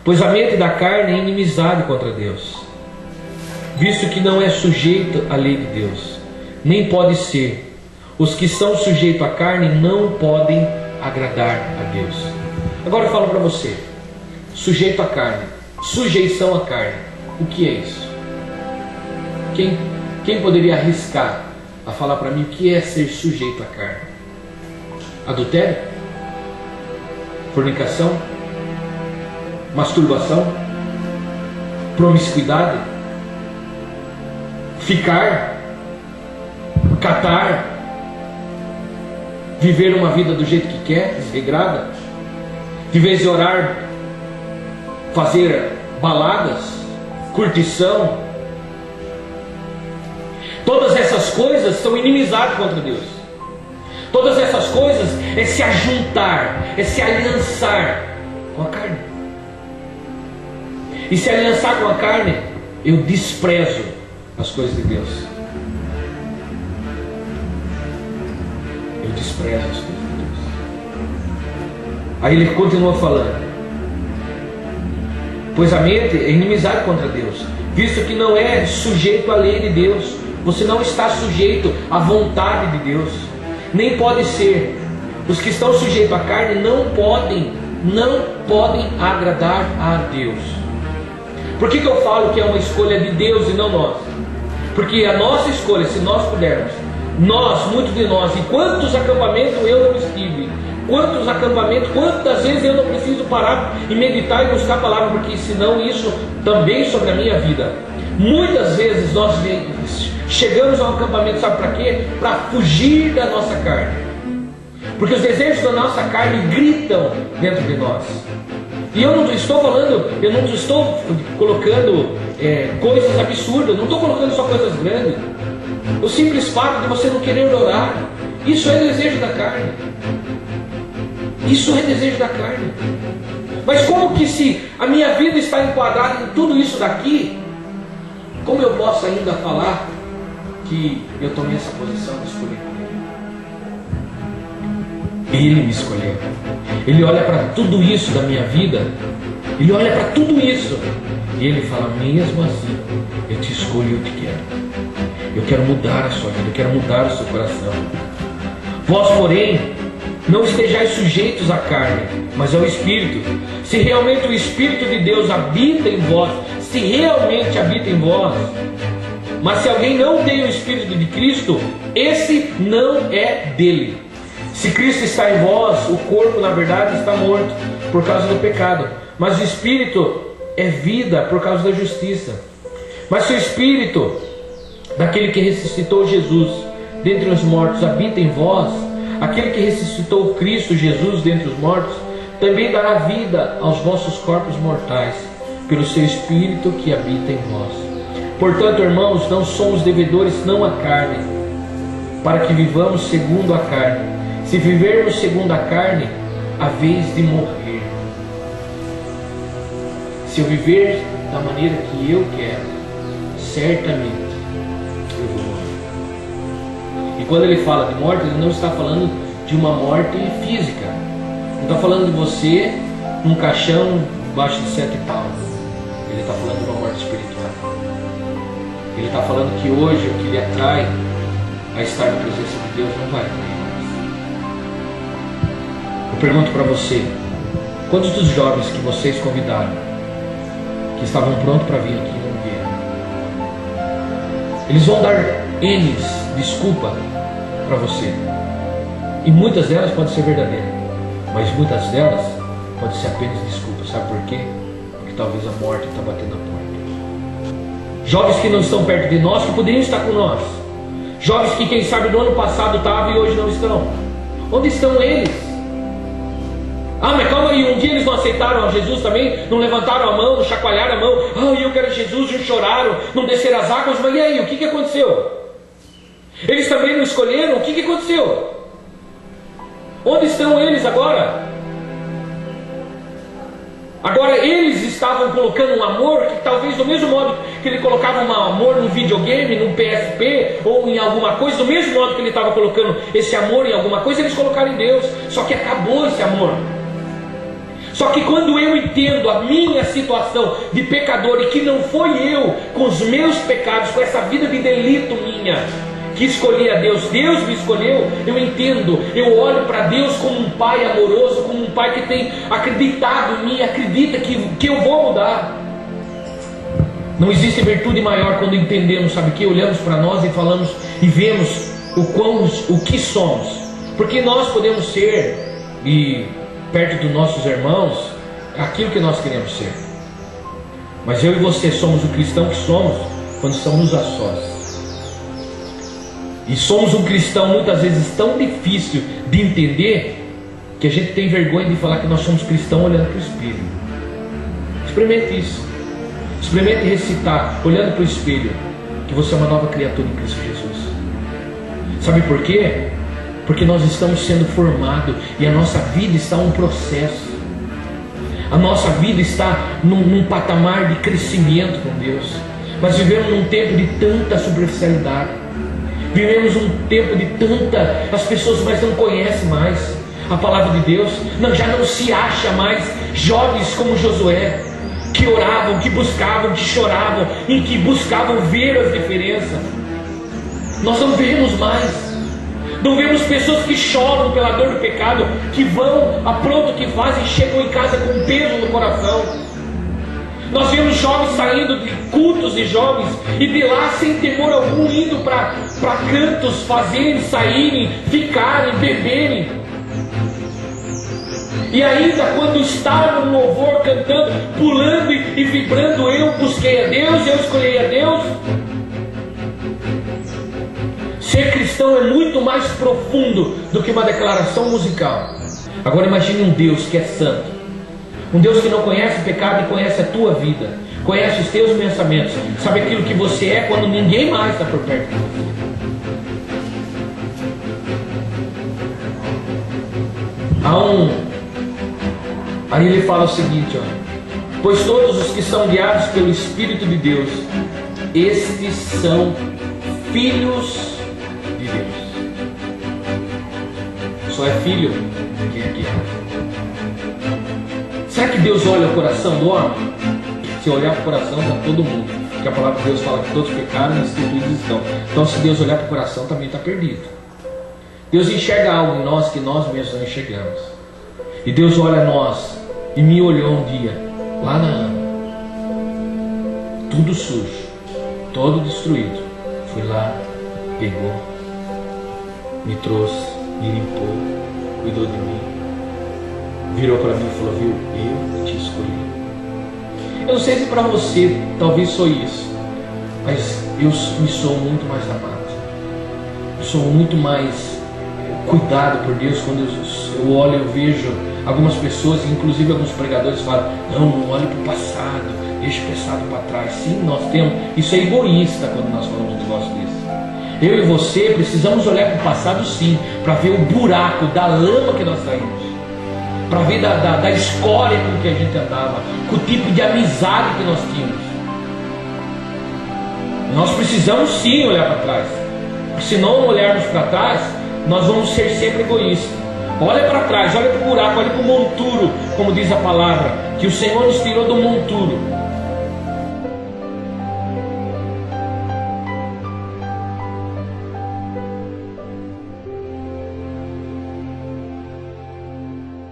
Pois a mente da carne é inimizade contra Deus, visto que não é sujeito à lei de Deus, nem pode ser. Os que são sujeitos à carne não podem agradar a Deus. Agora eu falo para você, sujeito à carne, sujeição à carne, o que é isso? Quem poderia arriscar a falar para mim o que é ser sujeito à carne? Adultério? Fornicação? Masturbação? Promiscuidade? Ficar? Catar? Viver uma vida do jeito que quer, desregrada? De vez de orar, fazer baladas? Curtição? Todas essas coisas são inimizades contra Deus. Todas essas coisas é se ajuntar, é se aliançar com a carne. E se aliançar com a carne, eu desprezo as coisas de Deus. Eu desprezo as coisas de Deus. Aí ele continua falando: pois a mente é inimizade contra Deus, visto que não é sujeito à lei de Deus. Você não está sujeito à vontade de Deus, nem pode ser. Os que estão sujeitos à carne não podem agradar a Deus. Por que eu falo que é uma escolha de Deus e não nossa? Porque a nossa escolha, se nós pudermos, muitos de nós, e quantos acampamentos eu não estive, quantas vezes eu não preciso parar e meditar e buscar a palavra, porque senão isso também sobre a minha vida. Muitas vezes nós chegamos ao acampamento, sabe para quê? Para fugir da nossa carne. Porque os desejos da nossa carne gritam dentro de nós. E eu não estou colocando coisas absurdas, não estou colocando só coisas grandes. O simples fato de você não querer orar, isso é desejo da carne. Isso é desejo da carne. Mas como que, se a minha vida está enquadrada em tudo isso daqui, como eu posso ainda falar que eu tomei essa posição de escolher Ele? Ele me escolheu. Ele olha para tudo isso da minha vida, Ele olha para tudo isso e Ele fala: mesmo assim, eu te escolho e eu te quero. Eu quero mudar a sua vida, eu quero mudar o seu coração. Vós, porém, não estejais sujeitos à carne, mas ao Espírito. Se realmente o Espírito de Deus habita em vós, se realmente habita em vós. Mas se alguém não tem o Espírito de Cristo, esse não é dele. Se Cristo está em vós, o corpo na verdade está morto por causa do pecado, mas o Espírito é vida por causa da justiça. Mas se o Espírito daquele que ressuscitou Jesus dentre os mortos habita em vós, aquele que ressuscitou Cristo Jesus dentre os mortos também dará vida aos vossos corpos mortais pelo seu Espírito que habita em vós. Portanto, irmãos, não somos devedores não à carne, para que vivamos segundo a carne. Se vivermos segundo a carne, há vez de morrer. Se eu viver da maneira que eu quero, certamente eu vou morrer. E quando ele fala de morte, ele não está falando de uma morte física. Não está falando de você num caixão debaixo de 7 palmos. Ele está falando de uma morte espiritual. Ele está falando que hoje o que lhe atrai a estar na presença de Deus não vai atrair mais. Eu pergunto para você: quantos dos jovens que vocês convidaram, que estavam prontos para vir aqui, não vieram? Eles vão dar N desculpa para você. E muitas delas podem ser verdadeiras, mas muitas delas podem ser apenas desculpa. Sabe por quê? Porque talvez a morte está batendo a porta. Jovens que não estão perto de nós, que poderiam estar com nós. Jovens que, quem sabe, no ano passado estavam e hoje não estão. Onde estão eles? Ah, mas calma aí, um dia eles não aceitaram a Jesus também, não levantaram a mão, não chacoalharam a mão. Ah, eu quero Jesus, não choraram, não desceram as águas. Mas e aí, o que aconteceu? Eles também não escolheram, o que aconteceu? Onde estão eles agora? Agora eles estavam colocando um amor que talvez do mesmo modo que ele colocava um amor num videogame, num PSP ou em alguma coisa, do mesmo modo que ele estava colocando esse amor em alguma coisa, eles colocaram em Deus. Só que acabou esse amor. Só que quando eu entendo a minha situação de pecador e que não foi eu com os meus pecados, com essa vida de delito minha, que escolhi a Deus, Deus me escolheu, eu entendo, eu olho para Deus como um pai amoroso, como um pai que tem acreditado em mim, acredita que eu vou mudar. Não existe virtude maior quando entendemos, sabe, que olhamos para nós e falamos e vemos o que somos, porque nós podemos ser, e perto dos nossos irmãos, aquilo que nós queremos ser, mas eu e você somos o cristão que somos quando estamos a sós, e somos um cristão muitas vezes tão difícil de entender, que a gente tem vergonha de falar que nós somos cristãos olhando para o espelho. Experimente isso, experimente recitar, olhando para o espelho, que você é uma nova criatura em Cristo Jesus. Sabe por quê? Porque nós estamos sendo formados e a nossa vida está um processo. A nossa vida está num patamar de crescimento com Deus. Mas vivemos num tempo de tanta superficialidade. Vivemos um tempo de tanta... As pessoas mais não conhecem mais a palavra de Deus. Já não se acha mais jovens como Josué, que oravam, que buscavam, que choravam e que buscavam ver as diferenças. Nós não vemos mais. Não vemos pessoas que choram pela dor do pecado, que vão, apronto que fazem, chegam em casa com um peso no coração. Nós vemos jovens saindo de cultos de jovens e de lá sem temor algum indo para cantos, fazerem, saírem, ficarem, beberem. E ainda quando estavam no louvor, cantando, pulando e vibrando, eu busquei a Deus, eu escolhi a Deus. Ser cristão é muito mais profundo do que uma declaração musical. Agora imagine um Deus que é santo, um Deus que não conhece o pecado e conhece a tua vida, conhece os teus pensamentos, sabe aquilo que você é quando ninguém mais está por perto de você. Aí ele fala o seguinte, pois todos os que são guiados pelo Espírito de Deus, estes são filhos de Deus. Só é filho quem é guiado. Será que Deus olha o coração do homem? Se olhar para o coração, está todo mundo, porque a palavra de Deus fala que todos pecaram e instituídos estão. Então se Deus olhar para o coração, também está perdido. Deus enxerga algo em nós que nós mesmos não enxergamos. E Deus olha a nós e me olhou um dia lá na Ana, tudo sujo, todo destruído. Fui lá, pegou, me trouxe, me limpou, cuidou de mim, virou para mim e falou, viu, eu te escolhi. Eu não sei se para você talvez sou isso, mas eu me sou muito mais amado, eu sou muito mais cuidado por Deus. Quando eu olho, eu vejo algumas pessoas, inclusive alguns pregadores falam, não olhe para o passado, deixe o passado para trás. Sim, nós temos, isso é egoísta quando nós falamos um negócio desse. Eu e você precisamos olhar para o passado, sim, para ver o buraco da lama que nós saímos, para ver da escória com que a gente andava, com o tipo de amizade que nós tínhamos. Nós precisamos sim olhar para trás, porque se não olharmos para trás, nós vamos ser sempre egoístas. Olha para trás, olha para o buraco, olha para o monturo, como diz a palavra, que o Senhor nos tirou do monturo.